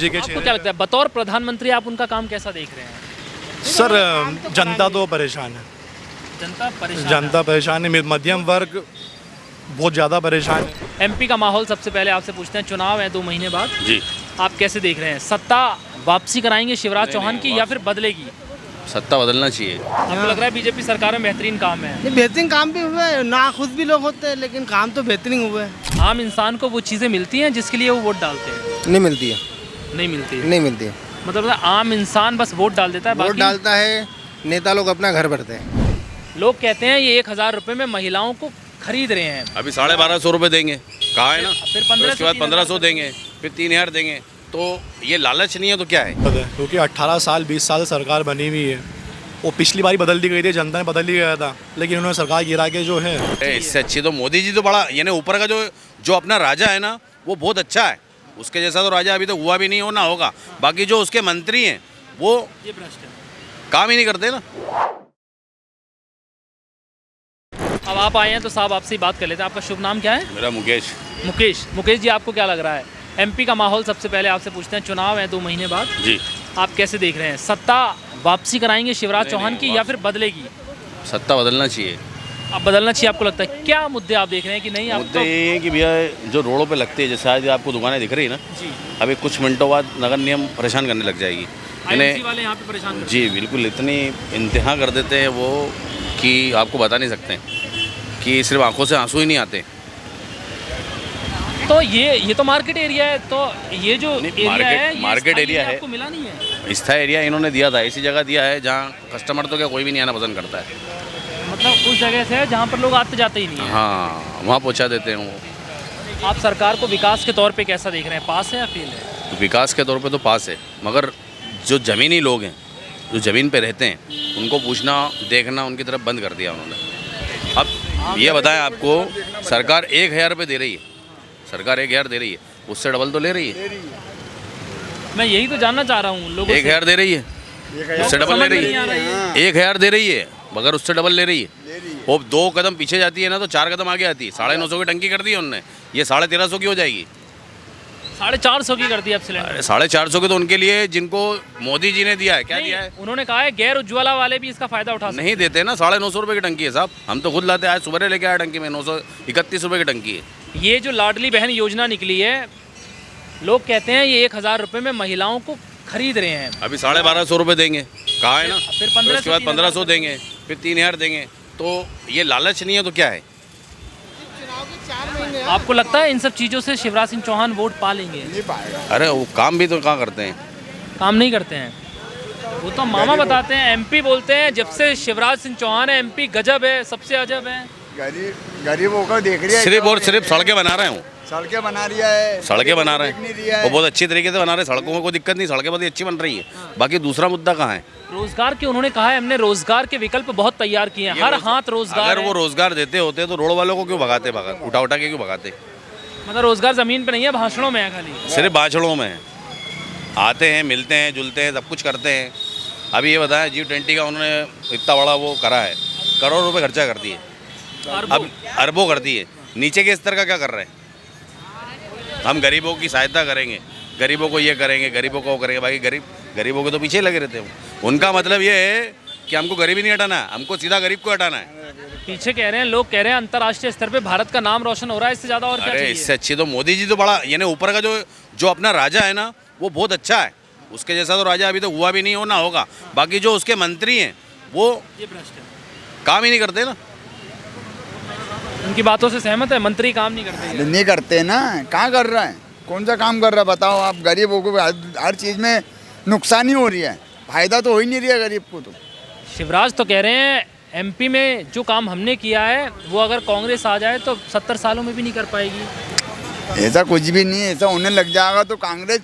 जी के आपको क्या लगता है बतौर प्रधानमंत्री आप उनका काम कैसा देख रहे हैं? सर जनता तो परेशान है, जनता परेशान है, मध्यम वर्ग बहुत ज़्यादा परेशान है। एमपी का माहौल सबसे पहले आपसे पूछते हैं, चुनाव है 2 महीने बाद, जी आप कैसे देख रहे हैं? सत्ता वापसी कराएंगे शिवराज चौहान की या फिर बदलेगी? सत्ता बदलना चाहिए। आपको लग रहा है बीजेपी सरकार में बेहतरीन काम है? नहीं, बेहतरीन काम भी हुए हैं, ना खुश भी लोग होते हैं, लेकिन काम तो बेहतरीन हुए हैं। आम इंसान को वो चीज़ें मिलती हैं जिसके लिए वो वोट डालते हैं? नहीं मिलती है, नहीं मिलती है। नहीं मिलती है। मतलब आम इंसान बस वोट डाल देता है, वोट बाकी डालता है, नेता लोग अपना घर भरते हैं। लोग कहते हैं ये 1000 रुपये में महिलाओं को खरीद रहे हैं। अभी 1250 रुपये देंगे, कहा है ना, फिर फिर उसके बाद 1500 देंगे, फिर 3000 देंगे, तो ये लालच नहीं है तो क्या है? क्योंकि 18 साल 20 साल सरकार बनी हुई है, वो पिछली बारी बदल दी गई थी, जनता ने बदल ही गया था, लेकिन उन्होंने सरकार गिरा के जो है इससे अच्छी तो मोदी जी तो बड़ा, यानी ऊपर का जो अपना राजा है ना, वो बहुत अच्छा है। उसके जैसा तो राजा अभी तो हुआ भी नहीं, होना होगा। बाकी जो उसके मंत्री हैं वो ये भ्रष्ट है। काम ही नहीं करते ना। अब आप आए हैं तो साहब आपसे ही बात कर लेते हैं। आपका शुभ नाम क्या है? मेरा मुकेश। मुकेश जी, आपको क्या लग रहा है? एमपी का माहौल सबसे पहले आपसे पूछते हैं, चुनाव है 2 महीने बाद, जी आप कैसे देख रहे हैं? सत्ता वापसी कराएंगे शिवराज चौहान की या फिर बदलेगी? सत्ता बदलना चाहिए। अब बदलना चाहिए आपको लगता है? क्या मुद्दे आप देख रहे हैं कि नहीं आप मुद्दे ये है कि भैया जो रोडों पे लगती है, जैसे आज आपको दुकानें दिख रही है ना, जी अभी कुछ मिनटों बाद नगर निगम परेशान करने लग जाएगी। IMC वाले यहाँ पे परेशान कर रहे जी बिल्कुल, इतनी इंतहा कर देते हैं वो कि आपको बता नहीं सकते कि सिर्फ आंखों से आंसू ही नहीं आते। हैं। तो ये तो मार्केट एरिया है, तो ये जो एरिया है ये मार्केट स्थायी एरिया है। आपको मिला नहीं है? स्थायी एरिया इन्होंने दिया था, ऐसी जगह दिया है जहाँ कस्टमर तो क्या कोई भी नहीं आना पसंद करता है। मतलब उस जगह से है जहाँ पर लोग आते जाते ही नहीं है। हाँ, वहाँ पहुँचा देते हैं वो। आप सरकार को विकास के तौर पे कैसा देख रहे हैं? पास है या फेल है? तो विकास के तौर पे तो पास है, मगर जो ज़मीनी लोग हैं, जो ज़मीन पे रहते हैं, उनको पूछना देखना उनकी तरफ बंद कर दिया उन्होंने। अब ये बताएं, आपको सरकार 1000 रुपये दे रही है, सरकार 1000 दे रही है, उससे डबल तो ले रही है। मैं यही तो जानना चाह रहा हूँ लोगों से। 1000 दे रही है, उससे डबल ले रही है। 1000 दे रही है मगर उससे डबल ले रही है। वो 2 कदम पीछे जाती है ना तो 4 कदम आगे आती है। 950 की टंकी कर दी है उन्होंने, ये 1350 की हो जाएगी। 450 की कर दी अब सिलेंडर। अरे 450 की तो उनके लिए जिनको मोदी जी ने दिया है। क्या नहीं, दिया है? उन्होंने कहा है गैर उज्ज्वला वाले भी इसका फायदा उठा सकते नहीं देते ना। 950 रुपये की टंकी है साहब, हम तो खुद लाते हैं। आज सुबह लेके आया टंकी में, 931 रुपये की टंकी है। हैं। ये जो लाडली बहन योजना निकली है, लोग कहते हैं ये 1000 रुपये में महिलाओं को खरीद रहे हैं। अभी 1250 रुपये देंगे, कहा है ना, फिर फिर उसके बाद 1500 देंगे, फिर 3000 देंगे, तो ये लालच नहीं है तो क्या है? आपको लगता है इन सब चीज़ों से शिवराज सिंह चौहान वोट पा लेंगे? अरे वो काम भी तो कहाँ करते हैं। काम नहीं करते हैं वो तो मामा बताते हैं। एमपी बोलते हैं जब से शिवराज सिंह चौहान है एमपी गजब है, सबसे अजब है। गरीबों को देख रही है, सिर्फ और सिर्फ सड़कें बना रहे हैं। सड़कें बना रही है, सड़कें बना रहे देख नहीं हैं, रही है। वो बहुत अच्छी तरीके से बना रहे हैं। सड़कों में कोई दिक्कत नहीं, सड़कें बहुत अच्छी बन रही है। बाकी दूसरा मुद्दा कहाँ है? रोजगार के उन्होंने कहा है हमने रोजगार के विकल्प बहुत तैयार किए हैं, हर हाथ रोजगार अगर है। वो रोजगार देते होते तो रोड वालों को क्यों भगाते उठा के क्यों भगाते? मतलब रोजगार जमीन पे नहीं है, भाषणों में है खाली। सिर्फ भाषणों में आते हैं, मिलते हैं, जुलते हैं, सब कुछ करते हैं। अभी ये बताया G20 का उन्होंने इतना बड़ा वो करा है, करोड़ रुपए खर्चा कर दिए, अब अरबों कर दिए। नीचे के स्तर का क्या कर रहे हैं? हम गरीबों की सहायता करेंगे, गरीबों को ये करेंगे, गरीबों को वो करेंगे। बाकी गरीबों के तो पीछे लगे रहते हैं। उनका मतलब ये है कि हमको गरीबी नहीं हटाना, हमको सीधा गरीब को हटाना है। पीछे कह रहे हैं लोग, कह रहे हैं अंतर्राष्ट्रीय स्तर पे भारत का नाम रोशन हो रहा है, इससे ज्यादा और क्या अरे चाहिए? इससे अच्छी तो मोदी जी तो बड़ा, यानी ऊपर का जो अपना राजा है ना, वो बहुत अच्छा है। उसके जैसा तो राजा अभी तो हुआ भी नहीं, होना होगा। बाकी जो उसके मंत्री हैं वो ये भ्रष्ट है। काम ही नहीं करते ना। उनकी बातों से सहमत है? मंत्री काम नहीं करते? नहीं करते ना, कहाँ कर रहा है? कौन सा काम कर रहा है बताओ आप? गरीबों को हर चीज़ में नुकसान ही हो रही है, फायदा तो हो ही नहीं रहा गरीब को। तो शिवराज तो कह रहे हैं एमपी में जो काम हमने किया है वो अगर कांग्रेस आ जाए तो 70 सालों में भी नहीं कर पाएगी। ऐसा कुछ भी नहीं है, ऐसा होने लग जाएगा तो कांग्रेस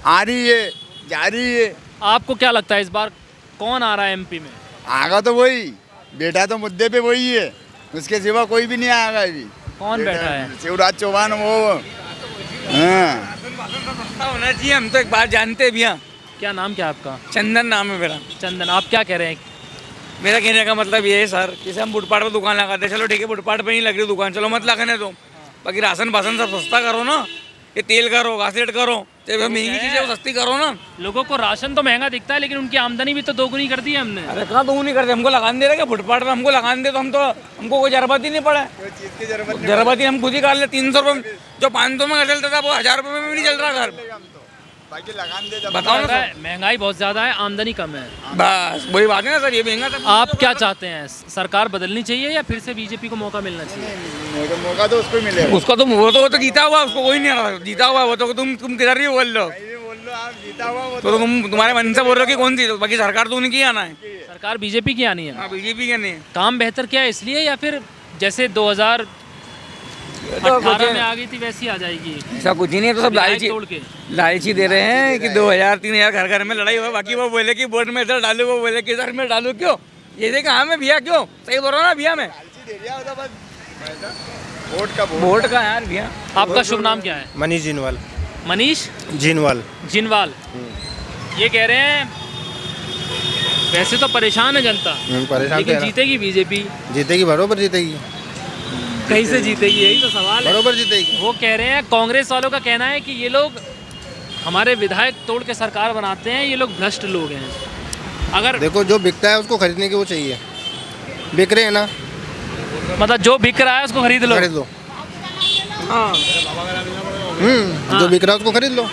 आ रही है, जा रही है। आपको क्या लगता है इस बार कौन आ रहा है एमपी में? आगा तो वही बेटा, तो मुद्दे पे वही है, उसके सिवा कोई भी नहीं आएगा। अभी कौन बैठा है? शिवराज चौहान। वो हाँ, होना चाहिए। हम तो एक बात जानते भी हैं। क्या नाम क्या है आपका? चंदन नाम है मेरा। चंदन, आप क्या कह रहे हैं? मेरा कहने का मतलब ये है सर, जैसे हम फुटपाथ पर दुकान लगाते हैं, चलो ठीक है फुटपाथ पे नहीं लग रही दुकान, चलो मत लगाने दो, बाकी राशन वासन सब सस्ता करो ना। ये तेल करो, घासेट करो, तो महंगी चीज़ें वो सस्ती करो ना। लोगों को राशन तो महंगा दिखता है, लेकिन उनकी आमदनी भी तो दोगुनी कर दी है हमने। अरे कहाँ तो नहीं करते, हमको लगान दे रहे क्या फुटपाथ पे, हमको लगान दे तो हमको कोई जरूरत ही नहीं पड़ा। जरूरत ही हम खुद ही कर ले। 300 रुपये जो 500 में घर चलता था वो 1000 रुपये में भी नहीं चल रहा घर। बताओ ना सर। महंगाई बहुत ज्यादा है, आमदनी कम है। बस वही बात है ना सर, ये महंगा था। आप क्या चाहते हैं, सरकार बदलनी चाहिए या फिर से बीजेपी को मौका मिलना चाहिए? मौका तो उसको ही मिलेगा। उसको तो वो तो जीता हुआ, उसको कोई नहीं आ रहा, जीता हुआ वो तो तुम किधर ही बोल लो, जीता हुआ तो तुम्हारे मन से बोल रहे हो कि कौन सी, बाकी सरकार तो उनकी आना है। सरकार बीजेपी की आनी है। हाँ बीजेपी का नहीं। काम बेहतर क्या है इसलिए, या फिर जैसे 2018 में आ गई थी वैसी आ जाएगी? ऐसा कुछ ही नहीं है, तो सब विधायक तोड़ के लालची दे रहे हैं कि 2000-3000 घर घर में लड़ाई हुआ, बाकी वो बोले कि वोट में इधर डालू, वो बोले कि इधर में डालू। क्यों ये देखा हमें भैया, क्यों सही बोल रहा हूँ ना भैया मैं, वोट का यार भैया। आपका शुभ नाम क्या है? मनीष जिनवाल। मनीष जिनवाल। जिनवाल। ये कह रहे हैं वैसे तो परेशान है जनता, परेशान लेकिन जीतेगी बीजेपी। जीतेगी, बरोबर जीतेगी, कहीं से जीतेगी, यही तो सवाल है। बरोबर जीतेगी। वो कह रहे हैं, कांग्रेस वालों का कहना है कि ये लोग हमारे विधायक तोड़ के सरकार बनाते हैं, ये लोग भ्रष्ट लोग हैं। अगर देखो जो बिकता है उसको खरीदने की वो चाहिए, बिक रहे हैं ना, मतलब जो बिक रहा है उसको खरीद लो। खरीद लो। हाँ। जो बिक रहा है उसको खरीद लो।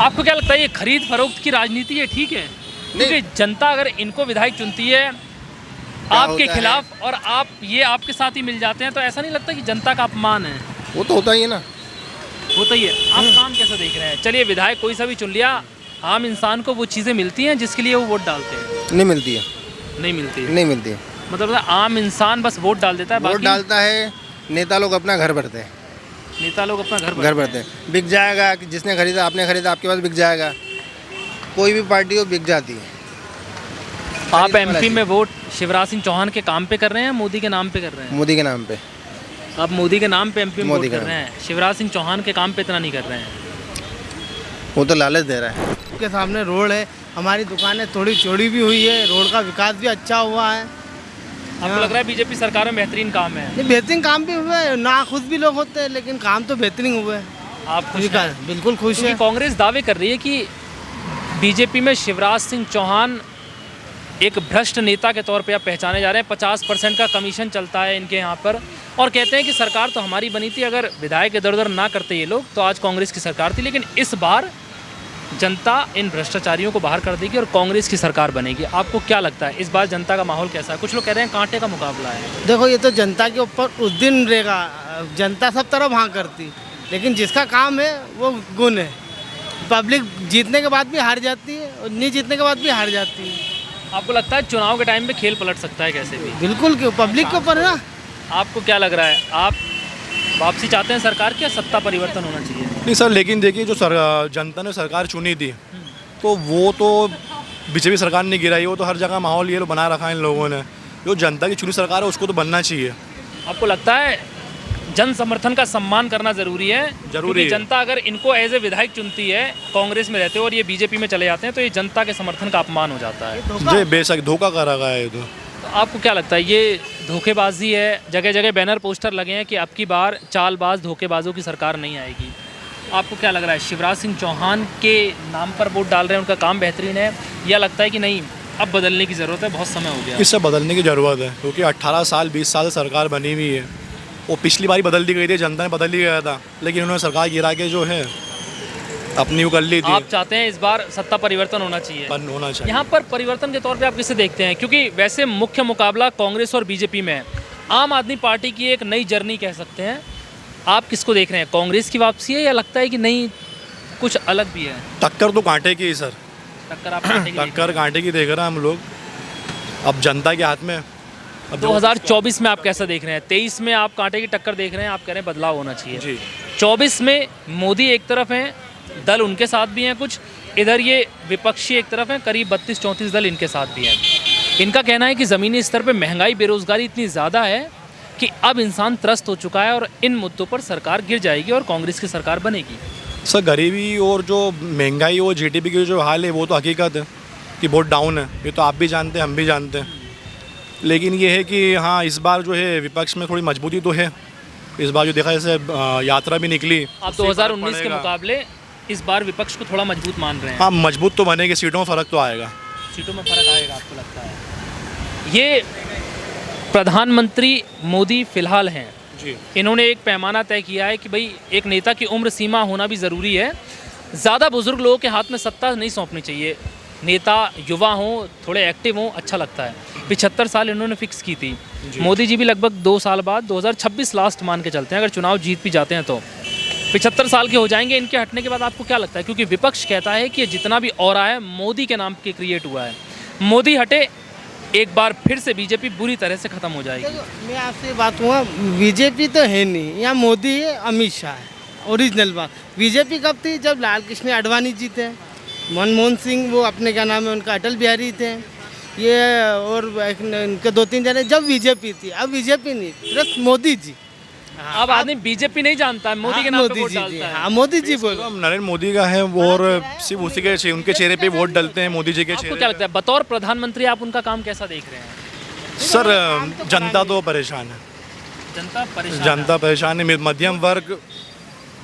आपको क्या लगता है ये खरीद फरोख्त की राजनीति है ठीक है? क्योंकि जनता अगर इनको विधायक चुनती है आपके खिलाफ और आप ये आपके साथ ही मिल जाते हैं, तो ऐसा नहीं लगता कि जनता का अपमान है? वो तो होता ही है ना। होता ही है। आप काम कैसे देख रहे हैं? चलिए विधायक कोई सा भी चुन लिया, आम इंसान को वो चीज़ें मिलती हैं जिसके लिए वो वोट डालते हैं? नहीं मिलती है। नहीं मिलती है। नहीं मिलती है। मतलब आम इंसान बस वोट डाल देता है, वोट बाकी डालता है, नेता लोग अपना घर भरते हैं। नेता लोग अपना घर घर भरते हैं, बिक जाएगा, कि जिसने खरीदा, आपने खरीदा, आपके पास बिक जाएगा। कोई भी पार्टी हो बिक जाती है। आप एमपी में वोट शिवराज सिंह चौहान के काम पे कर रहे हैं, मोदी के नाम पे कर रहे हैं? मोदी के नाम पे। आप मोदी के नाम पे एमपी में वोट मोदी के कर रहे हैं, शिवराज सिंह चौहान के काम पे इतना नहीं कर रहे हैं? वो तो लालच दे रहा है। के सामने रोड है, हमारी दुकानें थोड़ी चौड़ी भी हुई है, रोड का विकास भी अच्छा हुआ है। आपको लग रहा है बीजेपी सरकार में बेहतरीन काम है? नहीं, बेहतरीन काम भी हुए हैं, ना खुश भी लोग होते हैं, लेकिन काम तो बेहतरीन हुए हैं। आप खुश हैं? विकास बिल्कुल खुश है। क्योंकि कांग्रेस दावे कर रही है कि बीजेपी में शिवराज सिंह चौहान एक भ्रष्ट नेता के तौर पे आप पहचाने जा रहे हैं। 50% का कमीशन चलता है इनके यहाँ पर, और कहते हैं कि सरकार तो हमारी बनी थी, अगर विधायक इधर उधर ना करते ये लोग तो आज कांग्रेस की सरकार थी, लेकिन इस बार जनता इन भ्रष्टाचारियों को बाहर कर देगी और कांग्रेस की सरकार बनेगी। आपको क्या लगता है इस बार जनता का माहौल कैसा है? कुछ लोग कह रहे हैं कांटे का मुकाबला है। देखो ये तो जनता के ऊपर उस दिन रहेगा, जनता सब तरफ हाँ करती, लेकिन जिसका काम है वो गुण है। पब्लिक जीतने के बाद भी हार जाती है और नहीं जीतने के बाद भी हार जाती है। आपको लगता है चुनाव के टाइम पे खेल पलट सकता है कैसे भी? बिल्कुल, क्यों पब्लिक के ऊपर है ना। आपको क्या लग रहा है, आप वापसी चाहते हैं सरकार की या सत्ता परिवर्तन होना चाहिए? नहीं सर, लेकिन देखिए जो जनता ने सरकार चुनी थी तो वो तो बीजेपी सरकार ने गिराई, वो तो हर जगह माहौल ये लोग बना रखा है इन लोगों ने। जो जनता की चुनी सरकार है उसको तो बनना चाहिए। आपको लगता है जन समर्थन का सम्मान करना जरूरी है? जरूरी है। जनता अगर इनको एज ए विधायक चुनती है, कांग्रेस में रहते हो और ये बीजेपी में चले जाते हैं, तो ये जनता के समर्थन का अपमान हो जाता है। जी बेशक धोखा कर रखा है ये तो। आपको क्या लगता है ये धोखेबाजी है? जगह जगह बैनर पोस्टर लगे हैं कि अब की बार चालबाज धोखेबाजों की सरकार नहीं आएगी। आपको क्या लग रहा है शिवराज सिंह चौहान के नाम पर वोट डाल रहे हैं, उनका काम बेहतरीन है, या लगता है कि नहीं अब बदलने की ज़रूरत है, बहुत समय हो गया? इससे बदलने की ज़रूरत है, क्योंकि 18 साल 20 साल सरकार बनी हुई है। वो पिछली बारी बदल दी गई थी, जनता ने बदल ही गया था, लेकिन उन्होंने सरकार गिरा के जो है अपनी वो कर ली थी। आप चाहते हैं इस बार सत्ता परिवर्तन होना चाहिए? होना चाहिए। यहाँ पर परिवर्तन के तौर पे आप किसे देखते हैं? क्योंकि वैसे मुख्य मुकाबला कांग्रेस और बीजेपी में है। आम आदमी पार्टी की एक नई जर्नी कह सकते हैं, आप किसको देख रहे हैं? कांग्रेस की वापसी है या लगता है कि नहीं कुछ अलग भी है? टक्कर तो कांटे की है सर, टक्कर आप कांटे की देख टक्कर कांटे की देख रहे हैं हम लोग। अब जनता के हाथ में। अब 2024 में आप कैसा देख रहे हैं? 23 में आप कांटे की टक्कर देख रहे हैं, आप कह रहे हैं बदलाव होना चाहिए जी। 24 में मोदी एक तरफ हैं, दल उनके साथ भी हैं कुछ, इधर ये विपक्षी एक तरफ हैं, करीब 32-34 दल इनके साथ भी हैं। इनका कहना है कि ज़मीनी स्तर पे महंगाई बेरोज़गारी इतनी ज़्यादा है कि अब इंसान त्रस्त हो चुका है और इन मुद्दों पर सरकार गिर जाएगी और कांग्रेस की सरकार बनेगी। सर गरीबी और जो महंगाई और जीडीपी की जो हाल है वो तो हकीकत है कि बहुत डाउन है, ये तो आप भी जानते हैं, हम भी जानते हैं। लेकिन ये है कि हाँ इस बार जो है विपक्ष में थोड़ी मजबूती तो है, इस बार जो देखा जैसे यात्रा भी निकली, आप उससे फर्क 2019 के पड़ेगा। मुकाबले इस बार विपक्ष को थोड़ा मजबूत मान रहे हैं। हाँ, मजबूत तो बनेगी, सीटों में फ़र्क तो आएगा। सीटों में फर्क आएगा आपको लगता है? ये प्रधानमंत्री मोदी फिलहाल हैं जी। इन्होंने एक पैमाना तय किया है कि भाई एक नेता की उम्र सीमा होना भी ज़रूरी है। ज़्यादा बुजुर्ग लोगों के हाथ में सत्ता नहीं सौंपनी चाहिए। नेता युवा हों, थोड़े एक्टिव हों, अच्छा लगता है। 75 साल इन्होंने फिक्स की थी। मोदी जी भी लगभग 2 साल बाद 2026 लास्ट मान के चलते हैं, अगर चुनाव जीत भी जाते हैं तो 75 साल के हो जाएंगे। इनके हटने के बाद आपको क्या लगता है? क्योंकि विपक्ष कहता है कि जितना भी ऑरा है मोदी के नाम के क्रिएट हुआ है, मोदी हटे एक बार फिर से बीजेपी बुरी तरह से ख़त्म हो जाएगी। देखो, मैं आपसे बात हुआ, बीजेपी तो है नहीं, यहाँ मोदी है, अमित शाह है, ओरिजिनल बात। बीजेपी कब थी? जब लाल कृष्ण आडवाणी जी थे, मनमोहन सिंह, वो अपने क्या नाम है उनका, अटल बिहारी थे, ये और इनके 2-3 जने, जब बीजेपी थी। अब बीजेपी नहीं, सिर्फ मोदी जी। अब आदमी बीजेपी नहीं जानता है, मोदी के नाम पे वोट डालता है। हाँ, मोदी जी बोलो। तो नरेंद्र मोदी का है वो, और सिर्फ उसी के उनके चेहरे पे वोट डलते हैं, मोदी जी के आपको चेहरे क्या पे। लगता है बतौर प्रधानमंत्री आप उनका काम कैसा देख रहे हैं? सर, जनता तो परेशान है, जनता परेशान जनता परेशान है, मध्यम वर्ग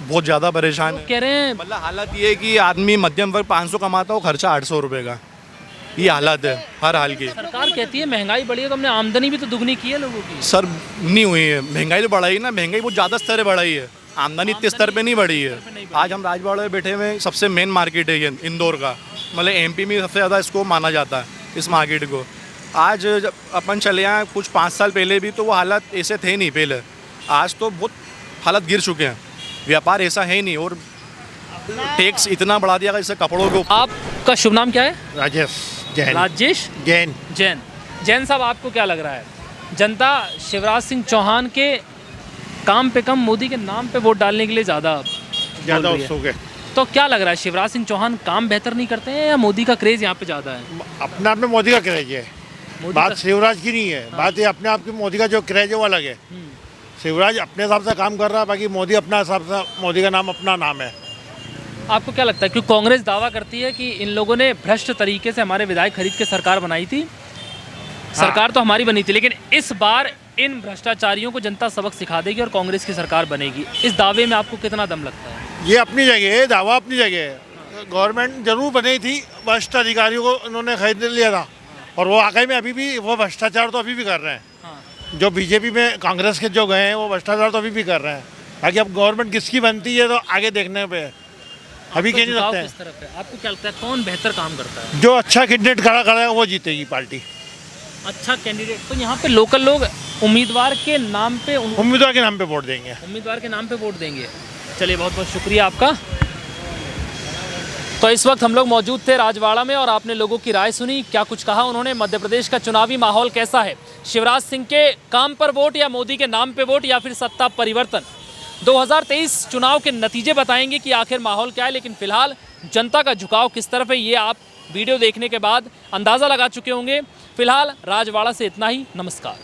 बहुत ज़्यादा परेशान है। कह रहे हैं। मतलब हालत ये है कि आदमी मध्यम वर्ग 500 कमाता हो, खर्चा 800 रुपये का, ये हालत है हर हाल की। सरकार कहती है महंगाई बढ़ी है, तो हमने आमदनी भी तो दुगनी की है लोगों की। सर, नहीं हुई है महंगाई, तो बढ़ाई ना, महंगाई बहुत ज़्यादा स्तर पे बढ़ाई है, आमदनी इतने स्तर पे नहीं बढ़ी है। आज हम राजवाड़ा में बैठे हुए, सबसे मेन मार्केट है ये इंदौर का, मतलब एमपी में सबसे ज़्यादा इसको माना जाता है, इस मार्केट को। आज जब अपन चले आए कुछ 5 साल पहले भी तो वो हालत ऐसे थे नहीं पहले, आज तो बहुत हालत गिर चुके हैं, व्यापार ऐसा है ही नहीं, और टैक्स इतना बढ़ा दिया जैसे कपड़ों को। आपका शुभ नाम क्या है? राजेश जैन। राजेश जैन। जैन। जैन साहब, आपको क्या लग रहा है? जनता शिवराज सिंह चौहान के काम पे कम, मोदी के नाम पे वोट डालने के लिए ज़्यादा उत्सुक है। तो क्या लग रहा है, शिवराज सिंह चौहान काम बेहतर नहीं करते हैं या मोदी का क्रेज़ यहाँ पे ज़्यादा है? अपने आप में मोदी का क्रेज है, बात शिवराज की नहीं है। बात ये अपने आप की, मोदी का जो क्रेज है वो अलग है। शिवराज अपने हिसाब से काम कर रहा है, बाकी मोदी अपना हिसाब से, मोदी का नाम अपना नाम है। आपको क्या लगता है? क्योंकि कांग्रेस दावा करती है कि इन लोगों ने भ्रष्ट तरीके से हमारे विधायक खरीद के सरकार बनाई थी। सरकार तो हमारी बनी थी, लेकिन इस बार इन भ्रष्टाचारियों को जनता सबक सिखा देगी और कांग्रेस की सरकार बनेगी। इस दावे में आपको कितना दम लगता है? ये अपनी जगह है, दावा अपनी जगह है। गवर्नमेंट जरूर बनी थी, भ्रष्ट अधिकारियों को उन्होंने खरीद लिया था, और वो वाकई में अभी भी वो भ्रष्टाचार तो अभी भी कर रहे हैं। जो बीजेपी में कांग्रेस के जो गए हैं वो भ्रष्टाचार तो अभी भी कर रहे हैं। बाकी अब गवर्नमेंट किसकी बनती है तो आगे देखने पे है, अभी कह नहीं झुकाव सकते हैं। किस तरफ है? आपको क्या लगता है कौन बेहतर काम करता है? जो अच्छा कैंडिडेट खड़ा करेगा वो जीतेगी पार्टी। अच्छा कैंडिडेट, तो यहाँ पे लोकल लोग उम्मीदवार के नाम पे उम्मीदवार के नाम पे वोट देंगे। उम्मीदवार के नाम पे वोट देंगे। चलिए, बहुत बहुत शुक्रिया आपका। तो इस वक्त हम लोग मौजूद थे राजवाड़ा में और आपने लोगों की राय सुनी, क्या कुछ कहा उन्होंने। मध्य प्रदेश का चुनावी माहौल कैसा है? शिवराज सिंह के काम पर वोट या मोदी के नाम पे वोट या फिर सत्ता परिवर्तन? 2023 चुनाव के नतीजे बताएंगे कि आखिर माहौल क्या है, लेकिन फिलहाल जनता का झुकाव किस तरफ है ये आप वीडियो देखने के बाद अंदाज़ा लगा चुके होंगे। फिलहाल राजवाड़ा से इतना ही, नमस्कार।